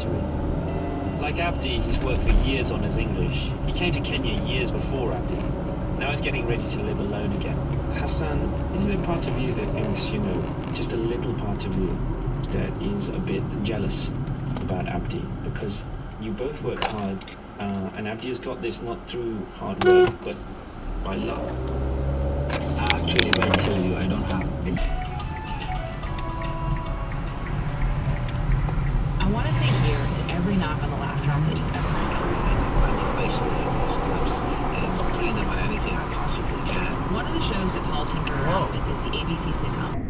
history. Like Abdi, he's worked for years on his English. He came to Kenya years before Abdi. Now he's getting ready to live alone again. Hassan, is there part of you that thinks, you know, just a little part of you that is a bit jealous about Abdi? Because you both work hard, and Abdi has got this not through hard work, but by luck. Actually, if I tell you, I don't have the... I want to say here that every knock on the laugh track that you've ever heard. I'm isolating those clips and putting them on anything I possibly can. One of the shows that Paul tinkered around with is the ABC sitcom.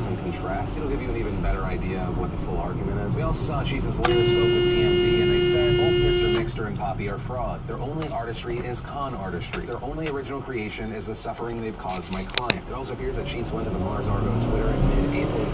And contrast, it'll give you an even better idea of what the full argument is. We also saw Jesus later spoke with TMZ, and they said both Mr. Mixter and Poppy are frauds. Their only artistry is con artistry. Their only original creation is the suffering they've caused my client. It also appears that Sheets went to the Mars Argo Twitter in mid-April.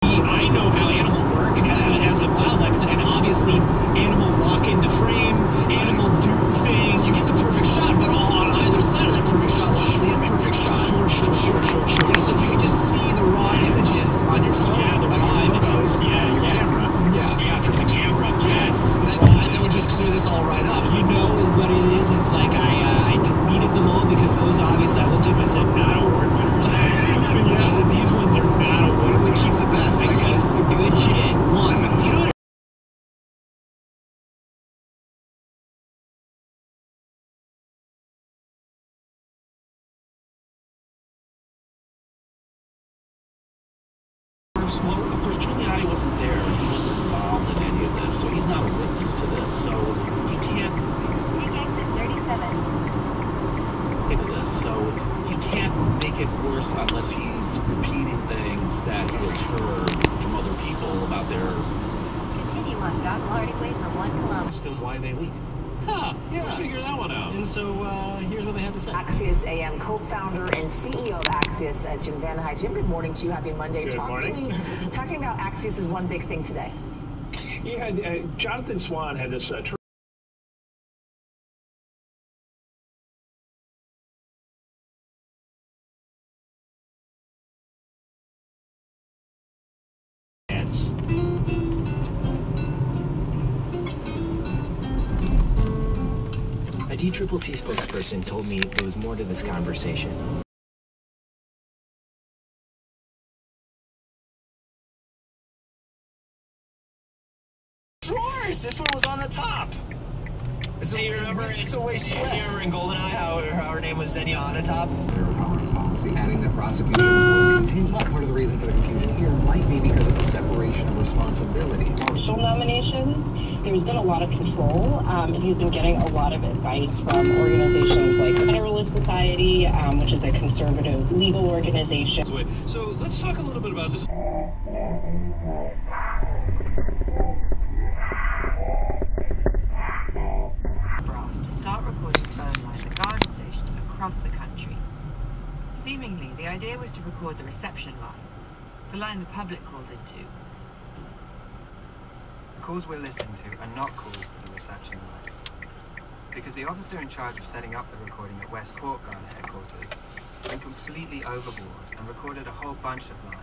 I know how animal work as a wildlife, and obviously animal walk into frame, animal do things. You get the perfect shot, but on either side of that perfect shot should be a perfect shot. Sure. Yeah, so if you could just see the raw images on your phone, Yeah, the raw images. your camera. Yeah, from the camera. Yes. That would just clear this all right up. You know what it is? It's like I deleted them all because those obviously I looked at them and said not award winners. These ones are not award winners. It keeps it best, I guess. The good shit. One. Do you know what? Well, of course, Giuliani wasn't there. He wasn't involved in any of this, so he's not a witness to this. So you can't take exit 37. into this. So you can't make it worse unless he's repeating things that he has heard from other people about their. Continue on Goglardic Way for 1 kilometer. Ask them why they leak. Huh, Yeah. we'll figure that one out. And so, here's what they have to say. Axios AM co-founder and CEO of Axios, Jim Van Hy. Jim, good morning to you. Happy Monday. Good morning. Talking about Axios is one big thing today. You had Jonathan Swan had this A DCCC spokesperson told me there was more to this conversation. Drawers! This one was on the top! So you remember in GoldenEye how her name was Xenia on the top? Zero tolerance policy, adding that prosecution will continue. Part of the reason for the confusion here might be because of the separation of responsibilities. Social nominations, there's been a lot of control, and he's been getting a lot of advice from organizations like the Federalist Society, which is a conservative legal organization. So let's talk a little bit about this. To start recording phone lines at guard stations across the country. Seemingly, the idea was to record the reception line, the line the public called into. The calls we're listening to are not calls to the reception line, because the officer in charge of setting up the recording at West Court Guard headquarters went completely overboard and recorded a whole bunch of lines.